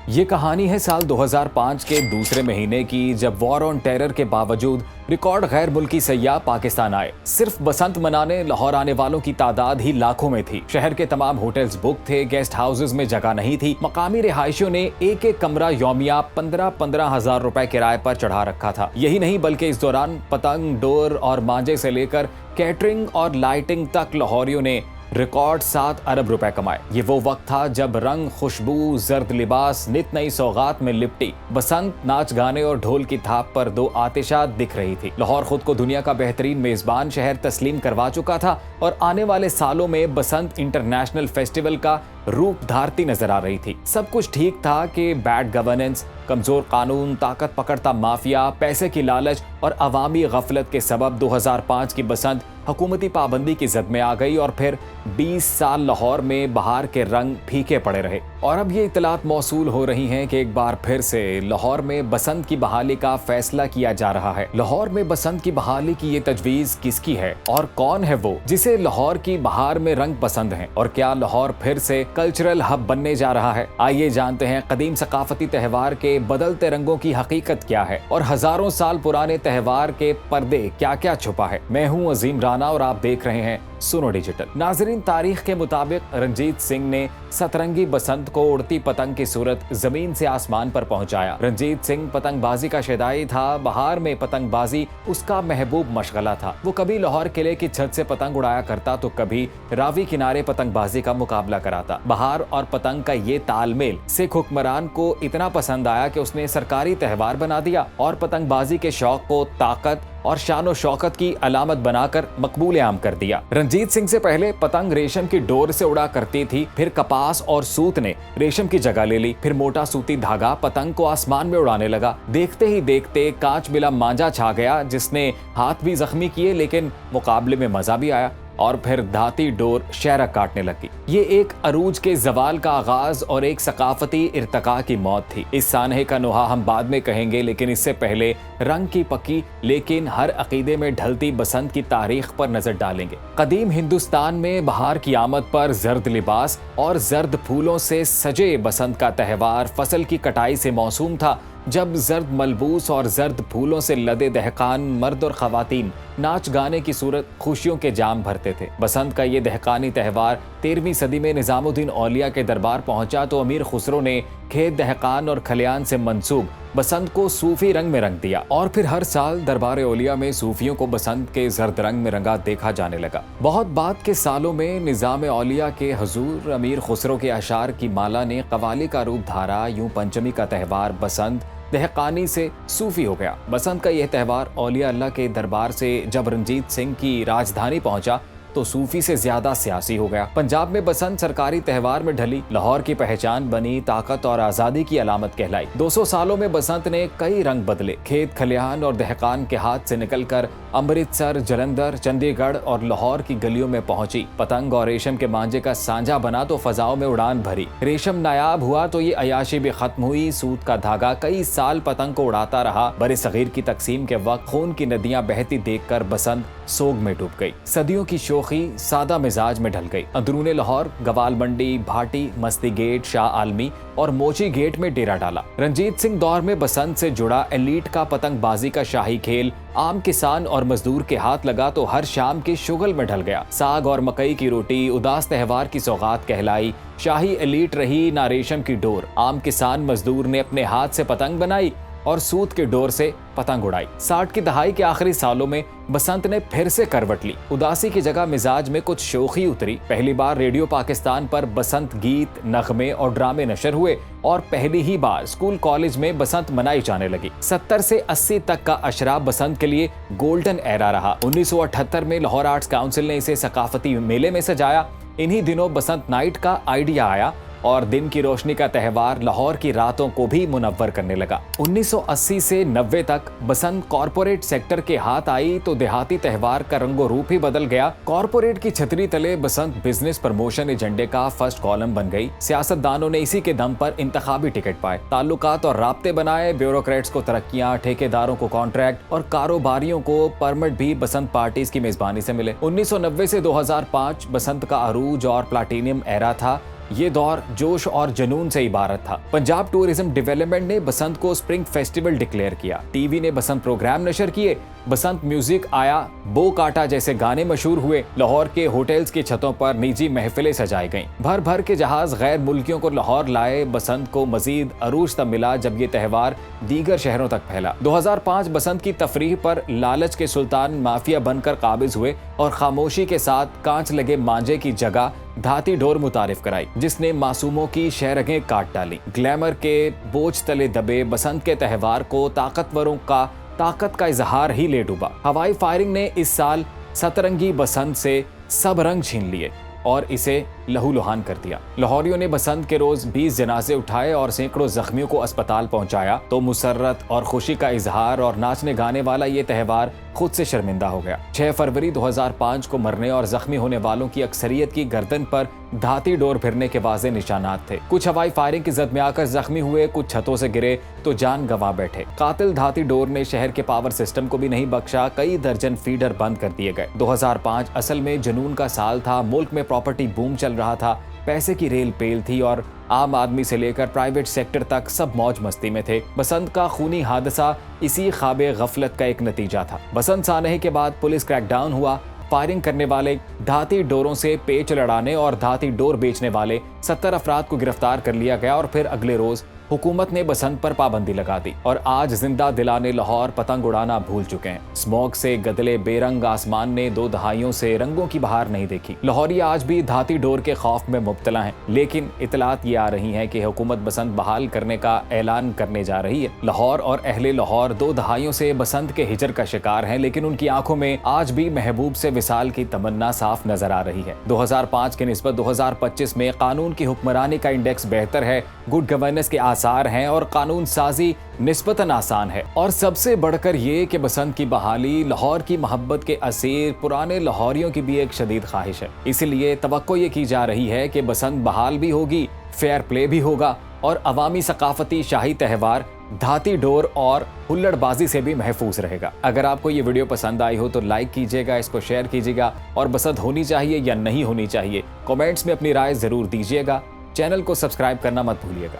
ये कहानी है साल 2005 के दूसरे महीने की, जब वॉर ऑन टेरर के बावजूद रिकॉर्ड गैर मुल्की सैयाह पाकिस्तान आए। सिर्फ बसंत मनाने लाहौर आने वालों की तादाद ही लाखों में थी। शहर के तमाम होटल्स बुक थे, गेस्ट हाउसेज में जगह नहीं थी। मकामी रिहायशियों ने एक एक कमरा यौमिया 15-15 हजार रुपए किराए पर चढ़ा रखा था। यही नहीं बल्कि इस दौरान पतंग, डोर और मांझे से लेकर कैटरिंग और लाइटिंग तक लाहौरियों ने रिकॉर्ड 7 अरब रुपए कमाए। ये वो वक्त था जब रंग, खुशबू, जर्द लिबास, नित नई सौगात में लिपटी बसंत नाच गाने और ढोल की थाप पर दो आतिशात दिख रही थी। लाहौर खुद को दुनिया का बेहतरीन मेजबान शहर तस्लीम करवा चुका था और आने वाले सालों में बसंत इंटरनेशनल फेस्टिवल का रूप धारती नजर आ रही थी। सब कुछ ठीक था कि बैड गवर्नेंस, कमजोर कानून, ताकत पकड़ता माफिया, पैसे की लालच और अवामी गफलत के सबब 2005 की बसंत हुकूमती पाबंदी की जद में आ गई और फिर 20 साल लाहौर में बहार के रंग फीके पड़े रहे। और अब ये इतलात मौसूल हो रही हैं कि एक बार फिर से लाहौर में बसंत की बहाली का फैसला किया जा रहा है। लाहौर में बसंत की बहाली की ये तजवीज किसकी है और कौन है वो जिसे लाहौर की बहार में रंग पसंद हैं? और क्या लाहौर फिर से कल्चरल हब बनने जा रहा है? आइए जानते हैं कदीम सकाफती त्यौहार के बदलते रंगों की हकीकत क्या है और हजारों साल पुराने त्यौहार के पर्दे क्या क्या छुपा है। मैं हूँ अजीम राना और आप देख रहे हैं सुनो डिजिटल। नाजरीन, तारीख के मुताबिक रंजीत सिंह ने सतरंगी बसंत को उड़ती पतंग की सूरत जमीन से आसमान पर पहुंचाया। रंजीत सिंह पतंगबाजी का शैदाई था। बहार में पतंगबाजी उसका महबूब मशगला था। वो कभी लाहौर किले की छत से पतंग उड़ाया करता तो कभी रावी किनारे पतंगबाजी का मुकाबला कराता। बहार और पतंग का ये तालमेल सिख हुक्मरान को इतना पसंद आया कि उसने सरकारी त्यौहार बना दिया और पतंगबाजी के शौक को ताकत और शान शौकत की अलामत बनाकर मकबूल आम कर दिया। रंजीत सिंह से पहले पतंग रेशम की डोर से उड़ा करती थी, फिर कपास और सूत ने रेशम की जगह ले ली, फिर मोटा सूती धागा पतंग को आसमान में उड़ाने लगा। देखते ही देखते कांच मिला मांझा छा गया, जिसने हाथ भी जख्मी किए लेकिन मुकाबले में मजा भी आया। और फिर धाती डोर शहरा काटने लगी। ये एक अरूज के जवाल का आगाज और एक सकाफती इर्तका की मौत थी। इस सानहे का नुहा हम बाद में कहेंगे, लेकिन इससे पहले रंग की पकी लेकिन हर अकीदे में ढलती बसंत की तारीख पर नजर डालेंगे। कदीम हिंदुस्तान में बहार की आमद पर जर्द लिबास और जर्द फूलों से सजे बसंत का त्यौहार फसल की कटाई से मौसूम था, जब जर्द मलबूस और जर्द फूलों से लदे दहकान मर्द और खवातीन नाच गाने की सूरत खुशियों के जाम भरते थे। बसंत का ये दहकानी त्यौहार 13वीं सदी में निजामुद्दीन औलिया के दरबार पहुंचा तो अमीर खुसरो ने खेत, दहकान और खलियान से मंसूब बसंत को सूफी रंग में रंग दिया और फिर हर साल दरबार औलिया में सूफियों को बसंत के जर्द रंग में रंगा देखा जाने लगा। बहुत बाद के सालों में निजाम औलिया के हजूर अमीर खुसरो के अशार की माला ने कवाली का रूप धारा। यूं पंचमी का त्यौहार बसंत दहकानी से सूफी हो गया। बसंत का यह त्यौहार औलिया अल्लाह के दरबार से जब रंजीत सिंह की राजधानी पहुंचा तो सूफी से ज्यादा सियासी हो गया। पंजाब में बसंत सरकारी त्यौहार में ढली, लाहौर की पहचान बनी, ताकत और आजादी की अलामत कहलाई। 200 सालों में बसंत ने कई रंग बदले। खेत, खलिहान और दहकान के हाथ से निकलकर अमृतसर, जलंधर, चंडीगढ़ और लाहौर की गलियों में पहुंची। पतंग और रेशम के मांझे का सांझा बना तो फजाओं में उड़ान भरी। रेशम नायाब हुआ तो ये अयाशी भी खत्म हुई। सूत का धागा कई साल पतंग को उड़ाता रहा। बड़े सगीर की तकसीम के वक्त खून की नदियां बहती देखकर बसंत सोग में डूब गई। सदियों की शोखी सादा मिजाज में ढल गई। अंदरूने लाहौर गवाल मंडी, भाटी, मस्ती गेट, शाह आलमी और मोची गेट में डेरा डाला। रंजीत सिंह दौर में बसंत से जुड़ा एलीट का पतंगबाजी का शाही खेल आम किसान और मजदूर के हाथ लगा तो हर शाम की शुगल में ढल गया। साग और मकई की रोटी उदास त्यौहार की सौगात कहलाई। शाही एलीट रही ना रेशम की डोर। आम किसान मजदूर ने अपने हाथ से पतंग बनाई और सूत के डोर से पतंग उड़ाई। 60 की दहाई के आखिरी सालों में बसंत ने फिर से करवट ली। उदासी की जगह मिजाज में कुछ शोखी उतरी। पहली बार रेडियो पाकिस्तान पर बसंत गीत, नगमे और ड्रामे नशर हुए और पहली ही बार स्कूल कॉलेज में बसंत मनाई जाने लगी। 70 से 80 तक का अशरा बसंत के लिए गोल्डन एरा रहा। 1978 में लाहौर आर्ट्स काउंसिल ने इसे सकाफती मेले में सजाया। इन्हीं दिनों बसंत नाइट का आइडिया आया और दिन की रोशनी का त्यौहार लाहौर की रातों को भी मुनव्वर करने लगा। 1980 से 90 तक बसंत कॉरपोरेट सेक्टर के हाथ आई तो देहाती त्यौहार का रंगो रूप ही बदल गया। कॉरपोरेट की छतरी तले बसंत बिजनेस प्रमोशन एजेंडे का फर्स्ट कॉलम बन गई। सियासतदानों ने इसी के दम पर इंतखाबी टिकट पाए, ताल्लुकात और राब्ते बनाए। ब्यूरोक्रेट्स को तरक्कियां, ठेकेदारों को कॉन्ट्रैक्ट और कारोबारियों को परमिट भी बसंत पार्टीज की मेजबानी से मिले। 1990 से 2005 बसंत का अरूज और प्लाटिनियम एरा था। ये दौर जोश और जुनून से इबारत था। पंजाब टूरिज्म डेवलपमेंट ने बसंत को स्प्रिंग फेस्टिवल डिक्लेयर किया। टीवी ने बसंत प्रोग्राम नशर किए। बसंत म्यूजिक आया, बो काटा जैसे गाने मशहूर हुए। लाहौर के होटल्स की छतों पर निजी महफिलें सजाई गईं। भर भर के जहाज गैर मुल्कियों को लाहौर लाए। बसंत को मजीद अरूज तब मिला जब ये त्यौहार दीगर शहरों तक फैला। 2005 बसंत की तफरीह पर लालच के सुल्तान माफिया बनकर काबिज हुए और खामोशी के साथ कांच लगे मांझे की जगह धाती डोर मुतारिफ कराई, जिसने मासूमों की शहरगें काट डाली। ग्लैमर के बोझ तले दबे बसंत के त्यौहार को ताकतवरों का ताकत का इजहार ही ले डूबा। हवाई फायरिंग ने इस साल सतरंगी बसंत से सब रंग छीन लिए और इसे लहूलुहान कर दिया। लाहौरियों ने बसंत के रोज 20 जनाजे उठाए और सैकड़ों जख्मियों को अस्पताल पहुंचाया तो मुसर्रत और खुशी का इजहार और नाचने गाने वाला ये त्यौहार खुद से शर्मिंदा हो गया। 6 फरवरी 2005 को मरने और जख्मी होने वालों की अक्सरियत की गर्दन पर धाती डोर फिरने के वाज़े निशानात थे। कुछ हवाई फायरिंग की जद में आकर जख्मी हुए, कुछ छतों से गिरे तो जान गंवा बैठे। कातिल धाती डोर ने शहर के पावर सिस्टम को भी नहीं बख्शा। कई दर्जन फीडर बंद कर दिए गए। 2005 असल में जुनून का साल था। मुल्क में प्रॉपर्टी बूम चल रहा था, पैसे की रेल पेल थी और आम आदमी से लेकर प्राइवेट सेक्टर तक सब मौज मस्ती में थे। बसंत का खूनी हादसा इसी ख्वाबे गफलत का एक नतीजा था। बसंत सानहे के बाद पुलिस क्रैकडाउन हुआ। फायरिंग करने वाले, धाती डोरों से पेच लड़ाने और धाती डोर बेचने वाले 70 अफराद को गिरफ्तार कर लिया गया और फिर अगले रोज हुकूमत ने बसंत पर पाबंदी लगा दी और आज जिंदा दिलाने लाहौर पतंग उड़ाना भूल चुके हैं। स्मॉग से गदले बेरंग आसमान ने 2 दहाइयों से रंगों की बहार नहीं देखी। लाहौरी आज भी धाती डोर के खौफ में मुब्तला हैं, लेकिन इतलात ये आ रही हैं कि हुकूमत बसंत बहाल करने का ऐलान करने जा रही है। लाहौर और अहले लाहौर 2 दहाइयों से बसंत के हिजर का शिकार हैं, लेकिन उनकी आंखों में आज भी महबूब से विसाल की तमन्ना साफ नजर आ रही है। 2005 के निस्बत 2025 में कानून की हुक्मरानी का इंडेक्स बेहतर है, गुड गवर्नेंस के आसार हैं और कानून साजी निस्बतन आसान है। और सबसे बढ़कर ये कि बसंत की बहाली लाहौर की मोहब्बत के असीर पुराने लाहौरियों की भी एक शदीद ख्वाहिश है। इसलिए तवक्को ये की जा रही है कि बसंत बहाल भी होगी, फेयर प्ले भी होगा और अवामी सकाफती शाही त्यौहार धाती डोर और हुल्लड़बाजी से भी महफूज रहेगा। अगर आपको ये वीडियो पसंद आई हो तो लाइक कीजिएगा, इसको शेयर कीजिएगा और बसंत होनी चाहिए या नहीं होनी चाहिए कमेंट्स में अपनी राय जरूर दीजिएगा। चैनल को सब्सक्राइब करना मत भूलिएगा।